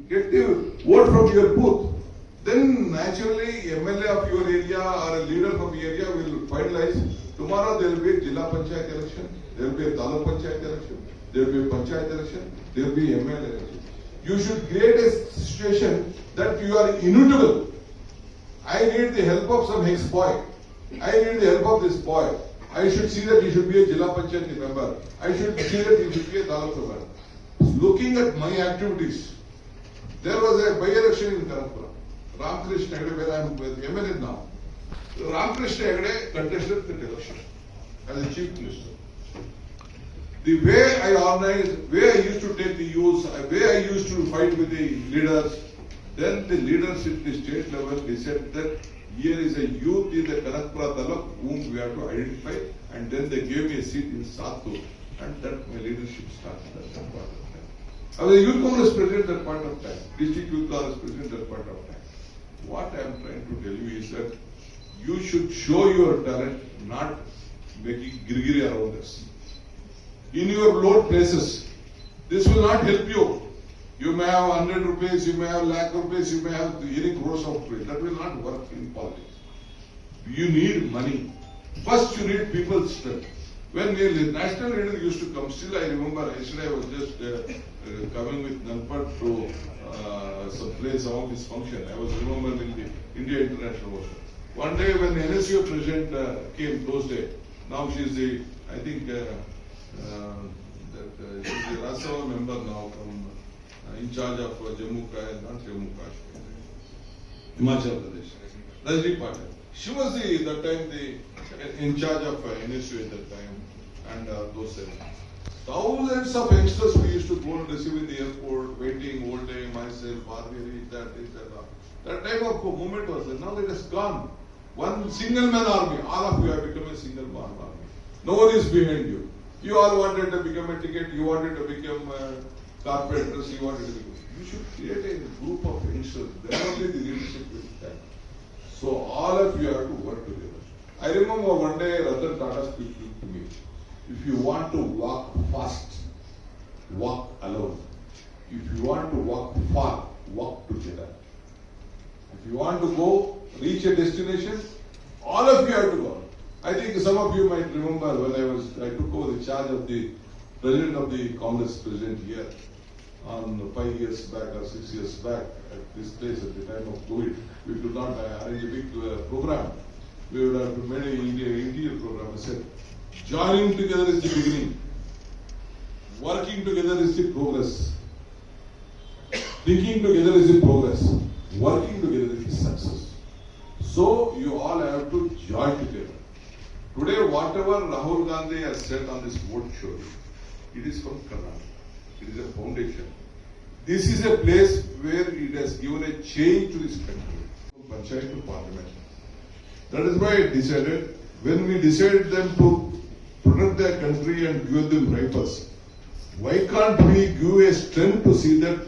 get the vote from your booth. Then naturally MLA of your area or a leader from your area will finalize. Tomorrow there will be a Jilla Panchayat election, there will be a Taluk Panchayat election, there will be a Panchayat election, there will be MLA election. You should create a situation that you are immutable. I need the help of some ex-boy. I need the help of this boy. I should see that he should be a Jilla Panchayat member. I should see that he should be a Taluk member. Looking at my activities, there was a by-election in Kanakpura. Ramakrishna Hegde, where I am MLA now. Ramakrishna Hegde contested the election as a chief minister. The way I organized, way I used to take the youths, way I used to fight with the leaders, then the leaders at the state level decided that here is a youth in the Kanakpura Taluk whom we have to identify, and then they gave me a seat in Sattur, and that my leadership started at that point of time. I was a youth Congress president at that point of time, district youth Congress president at that point of time. What I am trying to tell you is that you should show your talent, not making girgiri around us. In your low places, this will not help you. You may have 100 rupees, you may have lakh rupees, you may have any crores of rupees. That will not work in politics. You need money. First you need people's strength. When the national leader used to come, still I remember yesterday I was just coming with Nanpat to some place of this function. I was remembering the India International Ocean. One day when the NSU president came those days, now she is the, I think, she's the Rajya Sabha member now from in charge of Jammu Kashmir, Himachal Pradesh, Rajni Patil. She was that time in charge of NSU at that time and those days. Thousands of youngsters we used to go and receive in the airport, waiting all day, myself, Bhargavi, that. That type of movement was there. Now it has gone. One single man army, all of you have become a single man army. No one is behind you. You all wanted to become a ticket, you wanted to become carpenters, you wanted to become. You should create a group of youngsters. Then only the leadership will stand. So all of you have to work together. I remember one day Ratan Tata speaking to me. If you want to walk fast, walk alone. If you want to walk far, walk together. If you want to go, reach a destination, all of you have to go. I think some of you might remember when I took over the charge of the president of the Congress president here on 5 years back or 6 years back at this place at the time of COVID. We could not arrange a big program. We would have made an interior program. I said, joining together is the beginning. Working together is the progress. Thinking together is the progress. Working together is the success. So you all have to join together. Today, whatever Rahul Gandhi has said on this vote show, it is from Karnataka. It is a foundation. This is a place where it has given a change to this country, from Panchayat to Parliament. That is why I decided, when we decided them to protect their country and give them rifles, why can't we give a strength to see that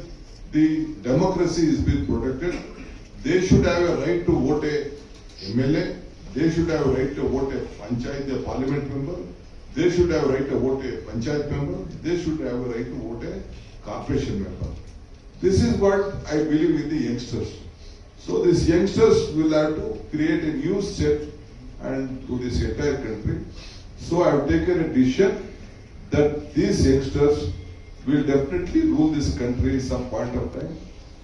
the democracy is being protected? They should have a right to vote a MLA. They should have a right to vote a Panchayat, a Parliament member. They should have a right to vote a Panchayat member. They should have a right to vote a Corporation member. This is what I believe in the youngsters. So these youngsters will have to create a new set and to this entire country. So I have taken a decision that these youngsters will definitely rule this country some point of time.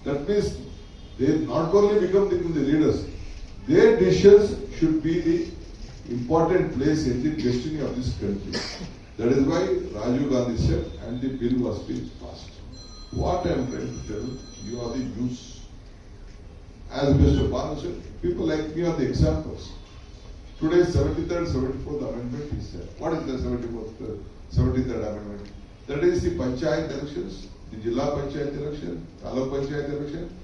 That means they not only become the leaders, their decisions should be the important place in the destiny of this country. That is why Rajiv Gandhi said, and the bill was being passed. What I am trying to tell you are the youths. As Mr. Banu said, people like me are the examples. Today, 73rd, 74th Amendment is there. What is the 73rd Amendment? That is the Panchayat elections, the Jilla Panchayat election, Taluk Panchayat election,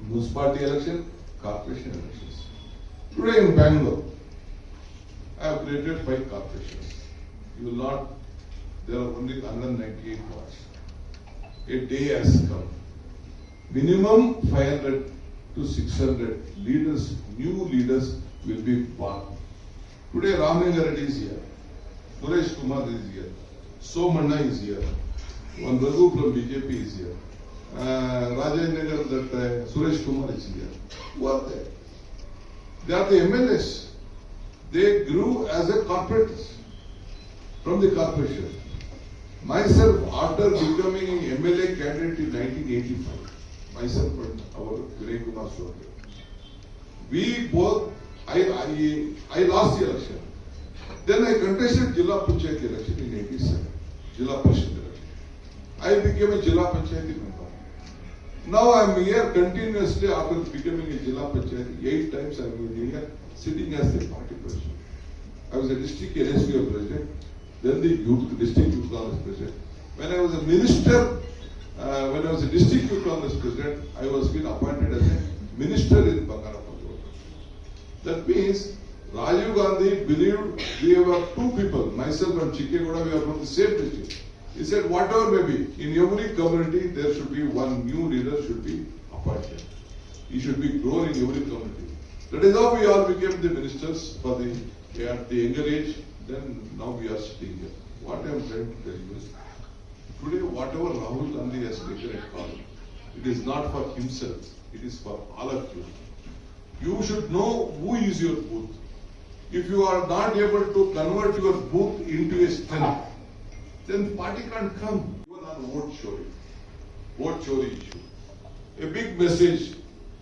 municipality election, corporation elections. Today in Bangalore, I have created 5 corporations. You will not, there are only 198 wards. A day has come. Minimum 500 to 600 leaders, new leaders will be born. Today Raminga Reddy is here, Suresh Kumar is here, Somanna is here, one Raghu from BJP is here. Rajanagar, that Suresh Kumar is here. Who are they? They are the MLAs. They grew as a corporates from the corporation. Myself, after becoming an MLA candidate in 1985, myself and our Vinay Kumar Swami, we both, I lost the election. Then I contested Jilla Panchayat election in 87, Jilla Parishad election. I became a Jilla Panchayat member. Now I am here continuously after becoming a Jilla Panchayat. 8 times I am here sitting as the party president. I was a district NSPO president, then the district youth Congress president. When I was a minister, when I was a district youth Congress president, I was being appointed as a minister in Bangarapalli. That means Rajiv Gandhi believed we were two people, myself and Chike Gowda, we are from the same district. He said, whatever may be, in every community there should be one new leader should be appointed. He should be grown in every community. That is how we all became the ministers for the at the younger age. Then now we are sitting here. What I am trying to tell you is, today whatever Rahul Gandhi has taken a call, it is not for himself, it is for all of you. You should know who is your booth. If you are not able to convert your booth into a strength, then party can't come. Even on vote chori issue. A big message.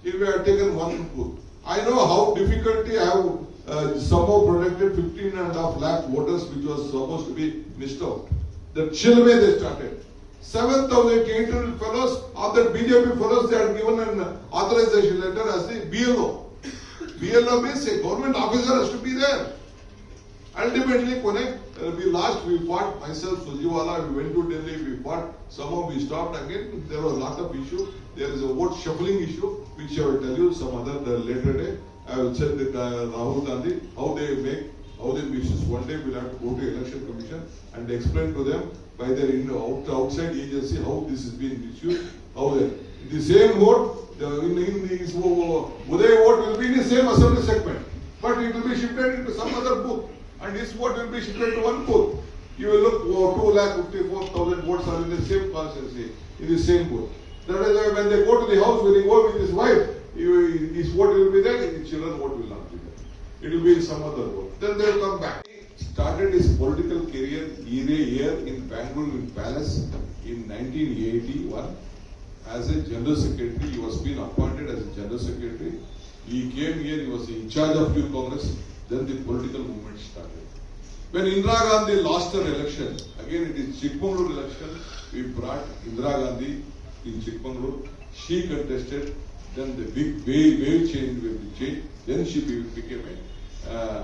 If we have taken one booth, I know how difficulty I have somehow protected 15.5 lakh voters which was supposed to be missed out. The chill way they started. 7,800 fellows of the BJP fellows, they had given an authorization letter as the BLO. BLO means a government officer has to be there. Ultimately, we lost, we fought, myself, Sujiwala, we went to Delhi, we fought, somehow we stopped again, there was a lot of issue. There is a vote shuffling issue, which I will tell you some other later day. I will tell the Rahul Gandhi how they wishes. One day we'll have to go to election commission and explain to them by their outside agency how this is being issued, how the same vote, in this Uday vote will be in the same assembly segment, but it will be shifted into some other booth, and this vote will be shifted to one booth. You will look 2,54,000 votes are in the same constituency, in the same booth. That is why when they go to the house, when he goes with his wife, his vote will be there, his children's vote will not be there. It will be in some other vote. Then they will come back. He started his political career here in Bangalore in Palace in 1981 as a general secretary. He was being appointed as a general secretary. He came here, he was in charge of Youth Congress. Then the political movement started. When Indira Gandhi lost her election, again it is Chikmagalur election, we brought Indira Gandhi in Chikmagalur. She contested. Then the big wave changed. Then she became a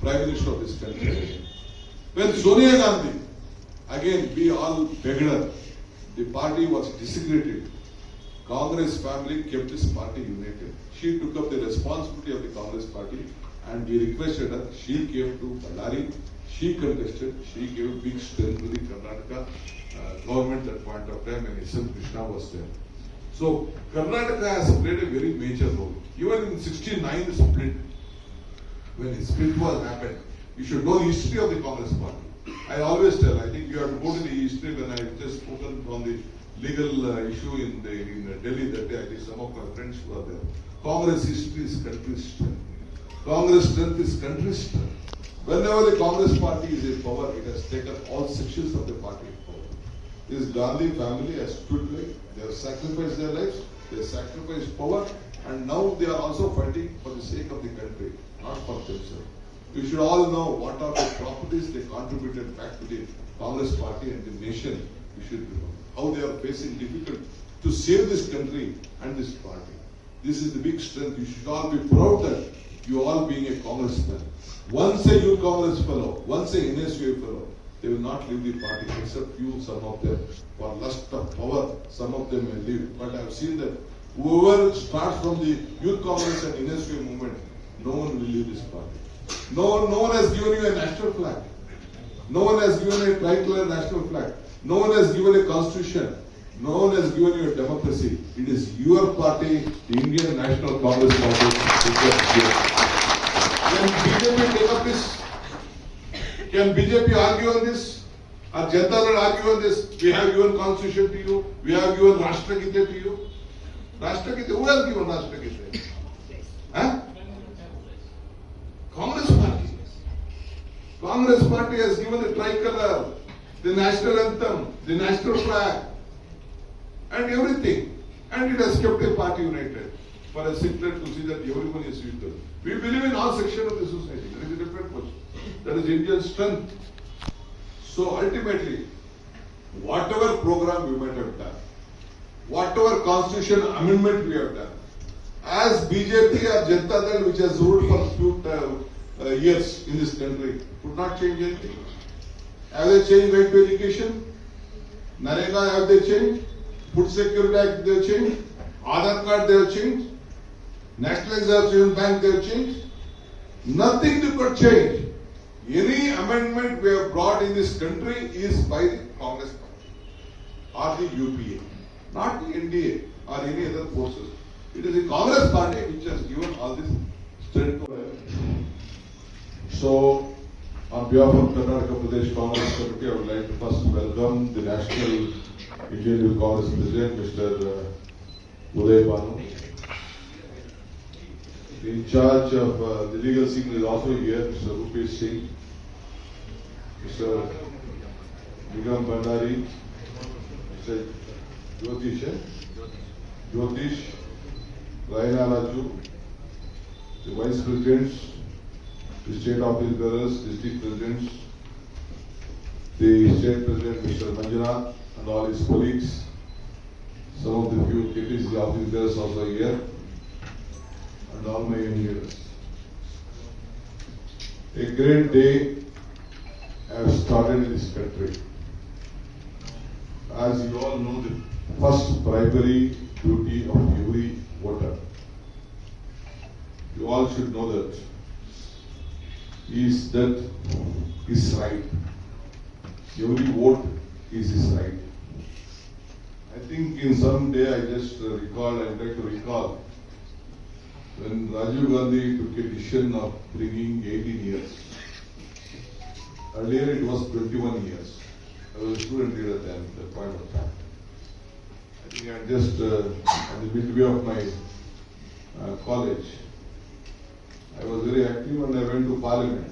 Prime Minister of this country. When Sonia Gandhi, again we all begged her, the party was disintegrated. Congress family kept this party united. She took up the responsibility of the Congress party and we requested her. She came to Ballari, she contested, she gave big strength to the Karnataka government at that point of time when S.M. Krishna was there. So Karnataka has played a very major role. Even in 69 split, when the split was happened, you should know the history of the Congress party. I always tell, I think you have to go to the history. When I just spoken from the legal issue in Delhi that day, I think some of my friends were there. Congress history is country's strength. Congress strength is country's strength. Whenever the Congress party is in power, it has taken all sections of the party in power. This Gandhi family has stood like, they have sacrificed their lives, they have sacrificed power, and now they are also fighting for the sake of the country, not for themselves. You should all know what are the properties they contributed back to the Congress party and the nation. You should know how they are facing difficult to save this country and this party. This is the big strength. You should all be proud that you all being a congressman. Once a youth Congress fellow, once a NSU fellow, they will not leave the party except few, some of them. For lust of power, some of them may leave. But I have seen that whoever starts from the youth Congress and NSU movement, no one will leave this party. No one has given you a national flag. No one has given a tricolor national flag. No one has given a constitution. No one has given you a democracy. It is your party, the Indian National Congress Party. Can BJP take up this? Can BJP argue on this? Our Janata Dal are given this, we have given constitution to you, we have given Rashtragita to you. Rashtragita, who has given Rashtragita? Huh? Congress Party. Congress Party has given the tricolor, the national anthem, the national flag, and everything. And it has kept a party united for a secret to see that everyone is equal. We believe in all sections of the society. That is a different question. That is Indian strength. So ultimately, whatever program we might have done, whatever constitution amendment we have done, as BJP or Janata Dal, which has ruled for few years in this country, would not change anything. Have they changed right to education? Narega, have they changed? Food Security Act, they have changed. Aadhaar card, they have changed. National Examination Bank, they have changed. Nothing they could change. Any amendment we have brought in this country is by the Congress Party or the UPA, not the NDA or any other forces. It is the Congress Party which has given all this strength. So, on behalf of Karnataka Pradesh Congress Committee, I would like to first welcome the National Indian Youth Congress President, Mr. Uday Banu. The in charge of the legal scene is also here, Mr. Rupesh Singh, Mr. Nigam Bhandari, Mr. Jyotish, Raina Raju, the Vice Presidents, the State Office Bearers, District Presidents, the State President, Mr. Manjunath, and all his colleagues, some of the few KPC office bearers also here, and all my engineers. A great day has started in this country. As you all know, the first primary duty of every voter, you all should know that, is that his right. Every vote is his right. I think in some day I just recall, I'd like to recall when Rajiv Gandhi took a decision of bringing 18 years. Earlier it was 21 years. I was a student leader then at that point of time. I think I just at the midway of my college, I was very active and I went to Parliament.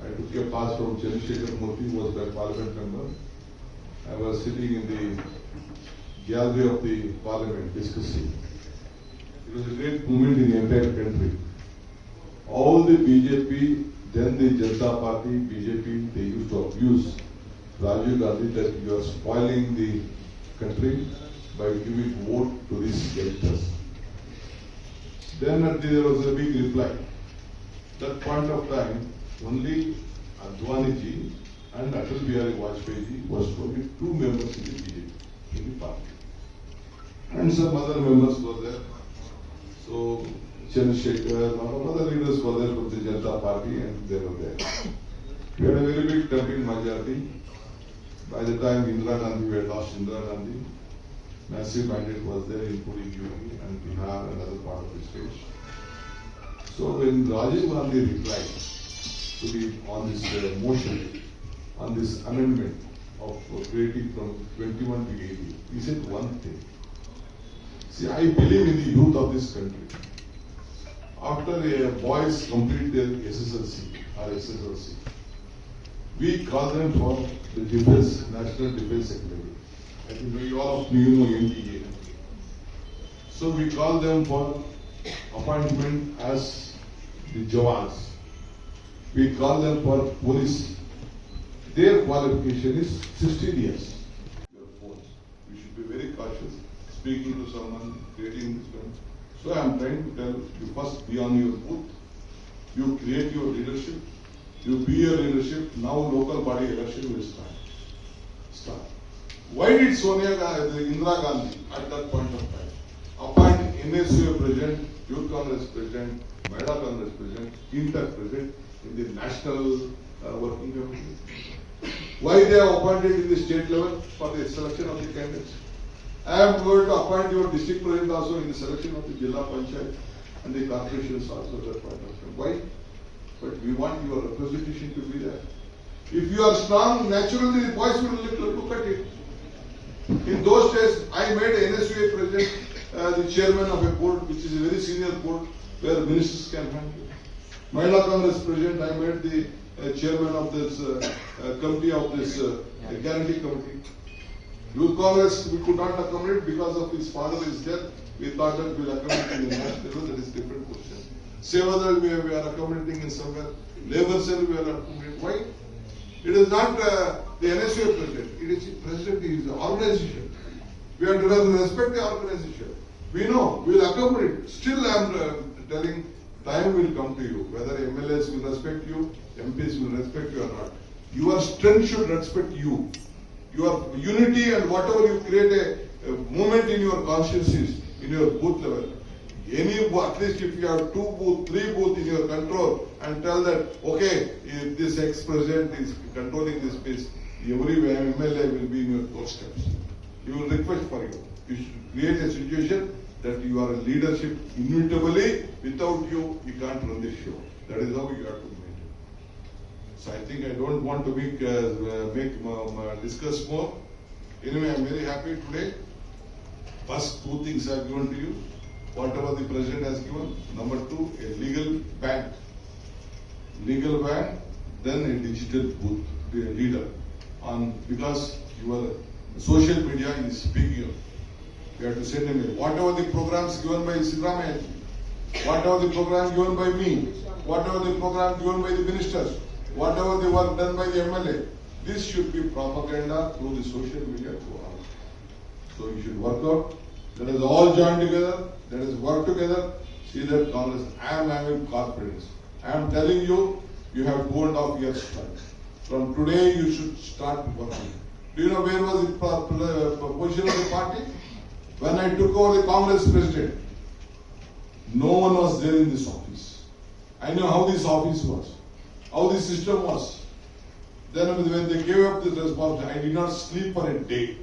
I took a pass from Chandrasekhar Murthy, who was my Parliament member. I was sitting in the gallery of the Parliament discussing. It was a great moment in the entire country. All the BJP, then the Janata Party, BJP, they used to abuse Rajiv Gandhi that you are spoiling the country by giving vote to these youngsters. Then there was a big reply. That point of time, only Advani ji and Atal Bihari Vajpayee ji was only two members in the BJP, in the party. And some other members were there. So Chandrasekhar, a lot of other leaders were there from the Janata Party, and they were there. We had a very big dumping majority. By the time Indira Gandhi, we had lost Indira Gandhi. Massive mandate was there, including UP and Bihar and other part of the state. So when Rajiv Gandhi replied to on this motion, on this amendment of creating from 21 to 80, he said one thing. See, I believe in the youth of this country. After boys complete their SSLC or SSLC, we call them for the defense, National Defense Academy. I think you all of you know NDA. So we call them for appointment as the Jawans. We call them for police. Their qualification is 16 years. Your phones. We should be very cautious speaking to someone, creating this one. So I am trying to tell you, first be on your booth. You create your leadership. You be your leadership. Now local body election will start. Why did Indira Gandhi at that point of time appoint NSU President, Youth Congress President, Mahila Congress President, Inter President in the National Working Committee? Why they are appointed in the state level for the selection of the candidates? I am going to appoint your district president also in the selection of the Jilla Panchayat and the corporations also at that point of time. Why? But we want your representation to be there. If you are strong, naturally the boys will look at it. In those days, I made NSUA president, the chairman of a board, which is a very senior board, where ministers can handle. Mahila Congress president, I made the chairman of this committee of this guarantee committee. Youth Congress, we could not accommodate because of his father is dead. We thought that we will accommodate in the national level, that is different question. Sevadal, we are accommodating in somewhere. Labour cell, we are accommodating. Why? It is not the NSUA president. It is the president, it is the organization. We have to respect the organization. We know, we will accommodate. Still I am telling, time will come to you. Whether MLAs will respect you, MPs will respect you or not. Your strength should respect you. Your unity and whatever you create a movement in your consciences, in your booth level. At least if you have 2 booths, 3 booths in your control and tell that, okay, if this ex-president is controlling this place, every MLA will be in your doorsteps. He will request for you. You should create a situation that you are a leadership inevitably. Without you, you can't run the show. That is how you have to maintain. So I think I don't want to discuss more. Anyway, I am very happy today. First 2 things I have given to you. Whatever the president has given. Number 2, a legal ban. Legal ban, then a digital booth leader. Because your social media is big. You have to send a mail. Whatever the programs given by Siddaramaiah, whatever the program given by me, whatever the program given by the ministers, whatever the work done by the MLA, this should be propaganda through the social media to all. So you should work out. Let us all join together. Let us work together. See that Congress. I am having confidence. I am telling you, you have 2.5 years time. From today, you should start working. Do you know where was the position of the party? When I took over the Congress president, no one was there in this office. I know how this office was, how the system was. Then when they gave up this responsibility, I did not sleep for a day.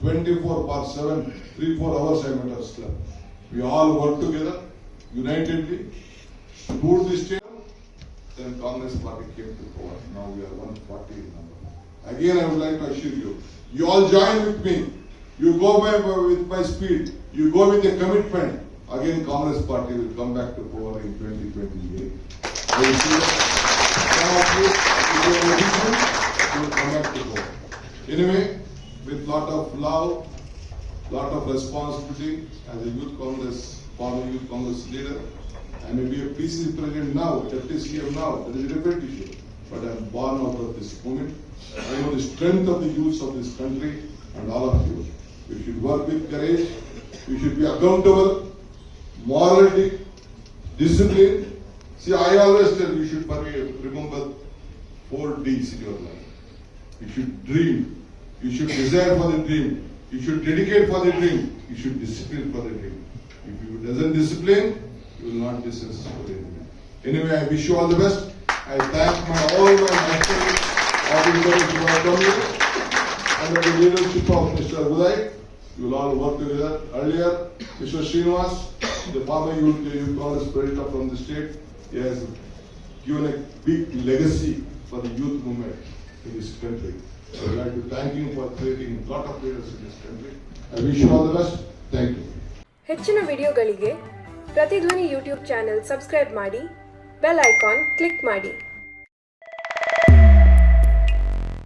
24/7, 3-4 hours I might have slept. We all worked together, unitedly, stood the state. Then Congress party came to power. Now we are 140 in number. Again, I would like to assure you, you all join with me. You go with my speed. You go with a commitment. Again, Congress party will come back to power in 2028. I will see that some of you, if you are ready, you will come back to power. Anyway, with lot of love, lot of responsibility as a youth Congress, former youth Congress leader. I may be a PCC president now, deputy CM now, that is a different issue. But I am born out of this movement. I know the strength of the youths of this country and all of you. You should work with courage. You should be accountable, morality, discipline. See, I always tell you should remember 4 Ds in your life. You should dream. You should desire for the dream. You should dedicate for the dream. You should discipline for the dream. If you doesn't discipline, you will not be successful anyway. I wish you all the best. I thank all my masters, officers who have come here. Under the leadership of Mr. Uday, you will all work together. Earlier, Mr. Srinivas, the former youth Congress president from the state, he has given a big legacy for the youth movement in this country. I would like to thank you for creating a lot of leaders in this country. I wish you all the best. Thank you. ಹೆಚ್ಚಿನ ವಿಡಿಯೋಗಳಿಗೆ ಪ್ರತಿಧ್ವನಿ YouTube channel subscribe ಮಾಡಿ, bell icon click ಮಾಡಿ.